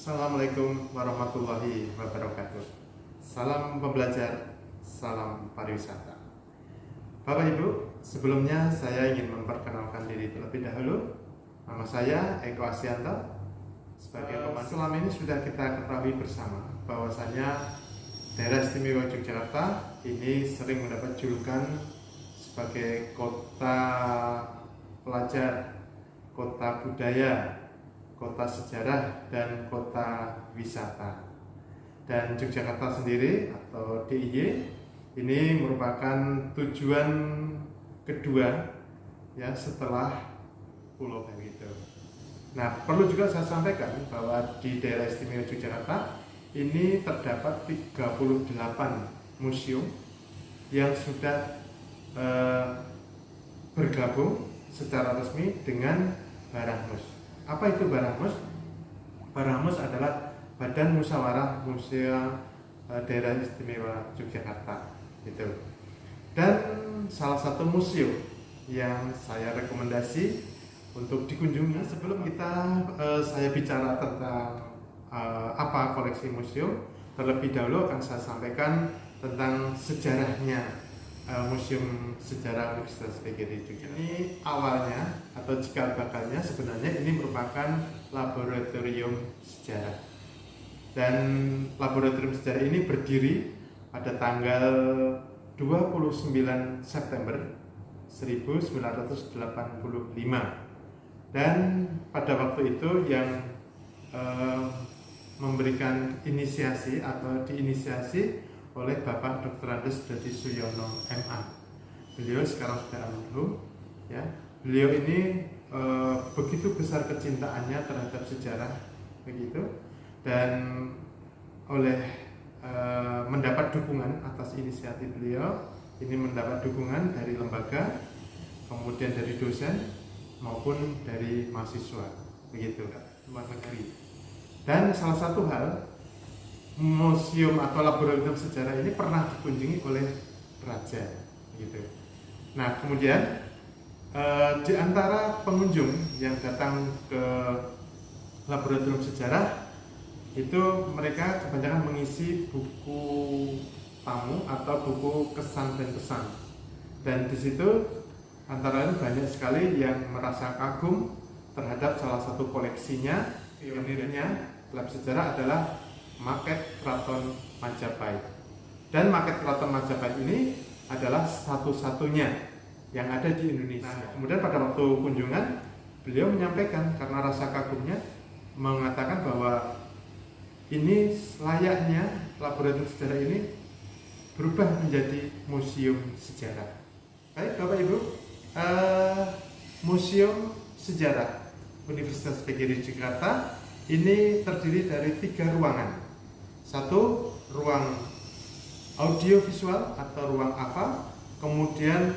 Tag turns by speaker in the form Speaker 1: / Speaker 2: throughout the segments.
Speaker 1: Assalamualaikum warahmatullahi wabarakatuh. Salam pembelajar, salam pariwisata. Bapak Ibu, sebelumnya saya ingin memperkenalkan diri terlebih dahulu. Nama saya Eko Asyanto. Sebagai pemandu, selama ini sudah kita ketahui bersama bahwasanya daerah istimewa Yogyakarta ini sering mendapat julukan sebagai kota pelajar, kota budaya, kota sejarah, dan kota wisata. Dan Yogyakarta sendiri atau DIY ini merupakan tujuan kedua ya setelah Pulau Bangito. Nah, perlu juga saya sampaikan bahwa di daerah istimewa Yogyakarta ini terdapat 38 museum yang sudah bergabung secara resmi dengan Barahmus. Apa itu Barahmus? Barahmus adalah Badan Musyawarah Museum Daerah Istimewa Yogyakarta. Gitu. Dan salah satu museum yang saya rekomendasi untuk dikunjungi sebelum saya bicara tentang apa koleksi museum, terlebih dahulu akan saya sampaikan tentang sejarahnya Museum Sejarah Universitas PGRI Yogyakarta. Ini awalnya atau cikal bakalnya sebenarnya ini merupakan laboratorium sejarah. Dan laboratorium sejarah ini berdiri pada tanggal 29 September 1985. Dan pada waktu itu yang memberikan inisiasi atau diinisiasi oleh Bapak Dr. Andes Dadi Suyono MA. Beliau sekarang sudah almarhum ya. Beliau ini begitu besar kecintaannya terhadap sejarah begitu, dan mendapat dukungan atas inisiatif beliau ini, mendapat dukungan dari lembaga, kemudian dari dosen maupun dari mahasiswa begitu luar negeri. Dan salah satu hal, museum atau laboratorium sejarah ini pernah dikunjungi oleh raja gitu. Nah, kemudian di antara pengunjung yang datang ke laboratorium sejarah itu mereka kebanyakan mengisi buku tamu atau buku kesan dan pesan. Dan di situ antara lain banyak sekali yang merasa kagum terhadap salah satu koleksinya. Pionirnya dalam sejarah adalah Maket Keraton Majapahit. Dan Maket Keraton Majapahit ini adalah satu-satunya yang ada di Indonesia. Nah, kemudian pada waktu kunjungan beliau menyampaikan karena rasa kagumnya, mengatakan bahwa ini layaknya laboratorium sejarah ini berubah menjadi museum sejarah. Baik Bapak Ibu, Museum Sejarah Universitas PGRI Yogyakarta ini terdiri dari 3 ruangan. Satu, ruang audiovisual atau ruang AVA, kemudian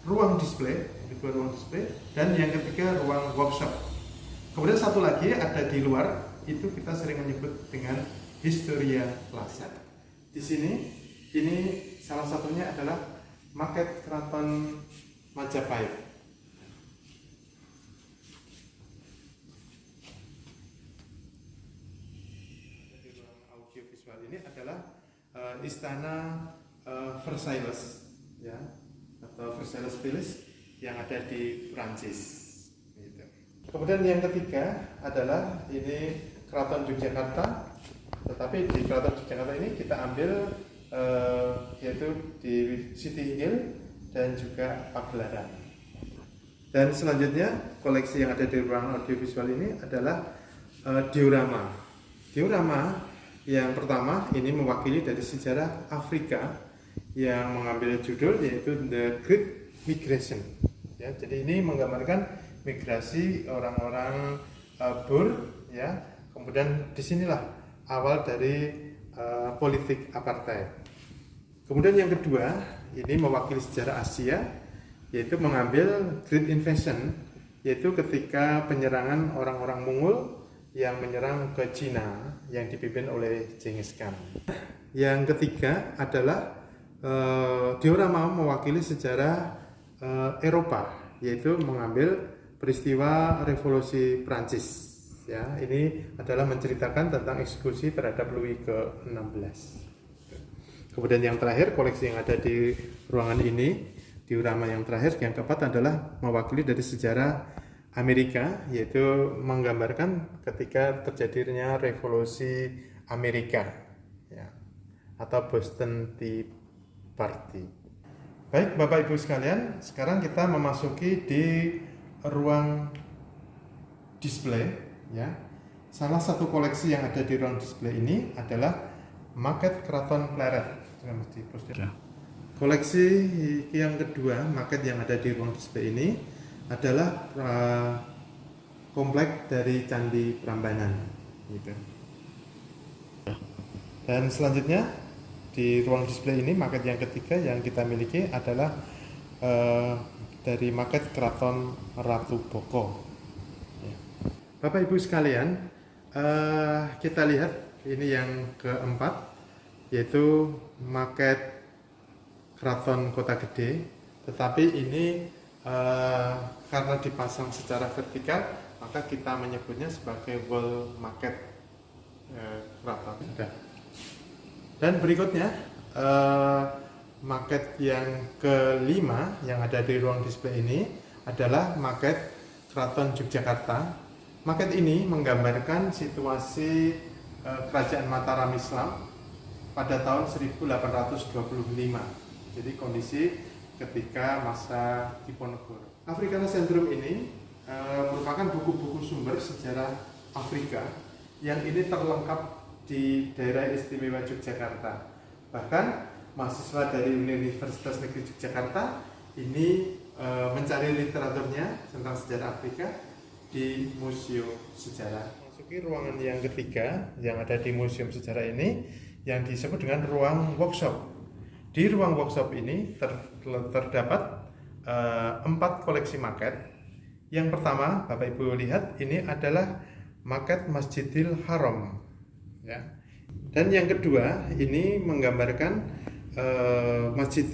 Speaker 1: ruang display, ruang display, dan yang ketiga ruang workshop. Kemudian satu lagi ada di luar, itu kita sering menyebut dengan Historia Plaza. Di sini, ini salah satunya adalah Maket Keraton Majapahit. Visual ini adalah istana Versailles ya, atau Versailles Palace yang ada di Prancis gitu. Kemudian yang ketiga adalah ini Keraton Yogyakarta, tetapi di Keraton Yogyakarta ini kita ambil yaitu di City Hill dan juga Pagelaran. Dan selanjutnya koleksi yang ada di ruang audiovisual ini adalah diorama. Diorama yang pertama ini mewakili dari sejarah Afrika yang mengambil judul yaitu The Great Migration. Ya, jadi ini menggambarkan migrasi orang-orang Boer ya. Kemudian disinilah awal dari politik apartheid. Kemudian yang kedua ini mewakili sejarah Asia, yaitu mengambil Great Invasion, yaitu ketika penyerangan orang-orang Mongol yang menyerang ke Cina yang dipimpin oleh Genghis Khan. Yang ketiga adalah diorama mewakili sejarah Eropa, yaitu mengambil peristiwa revolusi Prancis Ya, ini adalah menceritakan tentang eksekusi terhadap Louis ke-16. Kemudian yang terakhir, koleksi yang ada di ruangan ini, diorama yang terakhir, yang keempat adalah mewakili dari sejarah Amerika, yaitu menggambarkan ketika terjadinya revolusi Amerika, ya, atau Boston Tea Party. Baik, Bapak Ibu sekalian, sekarang kita memasuki di ruang display. Ya, salah satu koleksi yang ada di ruang display ini adalah Maket Keraton Pleret. Koleksi yang kedua, maket yang ada di ruang display ini adalah komplek dari Candi Prambanan. Gitu. Dan selanjutnya di ruang display ini, maket yang ketiga yang kita miliki adalah dari maket Keraton Ratu Boko. Bapak Ibu sekalian, kita lihat ini yang keempat, yaitu maket Keraton Kota Gede. Tetapi ini karena dipasang secara vertikal, maka kita menyebutnya sebagai wall maket keraton. Dan berikutnya maket yang kelima yang ada di ruang display ini adalah maket Keraton Yogyakarta. Maket ini menggambarkan situasi kerajaan Mataram Islam pada tahun 1825. Jadi kondisi ketika masa Diponegoro. Africana Centrum ini merupakan buku-buku sumber sejarah Afrika yang ini terlengkap di daerah istimewa Yogyakarta. Bahkan mahasiswa dari Universitas Negeri Yogyakarta ini mencari literaturnya tentang sejarah Afrika di Museum Sejarah. Masuki ruangan yang ketiga yang ada di Museum Sejarah ini yang disebut dengan ruang workshop. Di ruang workshop ini terdapat 4 koleksi maket. Yang pertama, Bapak Ibu lihat, ini adalah maket Masjidil Haram. Ya. Dan yang kedua, ini menggambarkan Masjid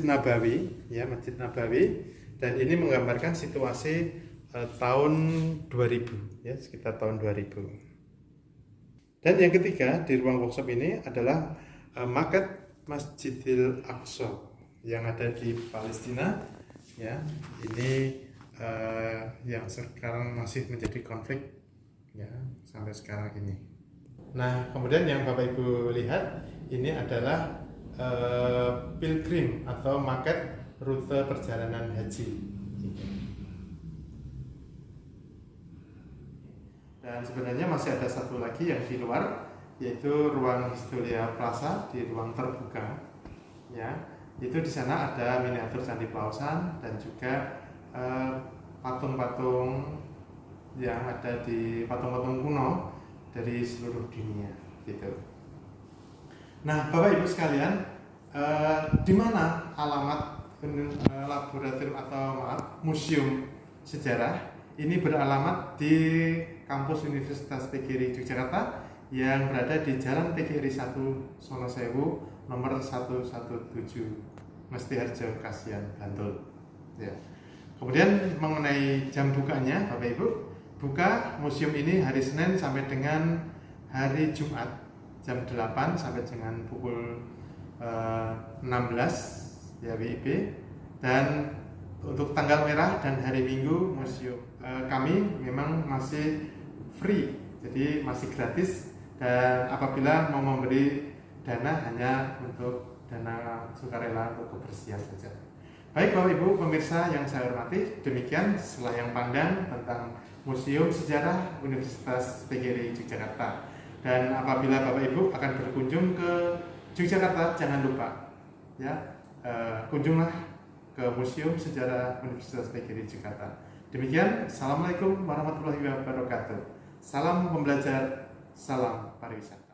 Speaker 1: Nabawi, ya, Masjid Nabawi. Dan ini menggambarkan situasi tahun 2000, ya, sekitar tahun 2000. Dan yang ketiga di ruang workshop ini adalah maket Masjidil Aqsa yang ada di Palestina, ya. Ini yang sekarang masih menjadi konflik, ya, sampai sekarang ini. Nah, kemudian yang Bapak Ibu lihat ini adalah pilgrim atau maket rute perjalanan haji. Dan sebenarnya masih ada satu lagi yang di luar, yaitu ruang Historia Plaza di ruang terbuka. Ya, itu di sana ada miniatur Candi Plausan dan juga patung-patung yang ada di patung-patung kuno dari seluruh dunia. Gitu. Nah, Bapak Ibu sekalian, di mana alamat laboratorium atau museum sejarah ini beralamat di kampus Universitas PGRI Yogyakarta yang berada di Jalan PGRI 1 Sonosewu nomor 117 Mestiharjo Kasihan Bantul. Ya. Kemudian mengenai jam bukanya, Bapak Ibu, buka museum ini hari Senin sampai dengan hari Jumat jam 8 sampai dengan pukul 16, ya, WIB. Dan untuk tanggal merah dan hari Minggu museum kami memang masih free, jadi masih gratis, dan apabila mau memberi dana hanya untuk dana sukarela untuk kebersihan saja. Baik Bapak Ibu pemirsa yang saya hormati, demikian selayang pandang tentang Museum Sejarah Universitas PGRI Yogyakarta. Dan apabila Bapak Ibu akan berkunjung ke Yogyakarta, jangan lupa, ya, kunjunglah ke Museum Sejarah Universitas PGRI Jakarta. Demikian, Assalamualaikum warahmatullahi wabarakatuh. Salam pembelajar, salam pariwisata.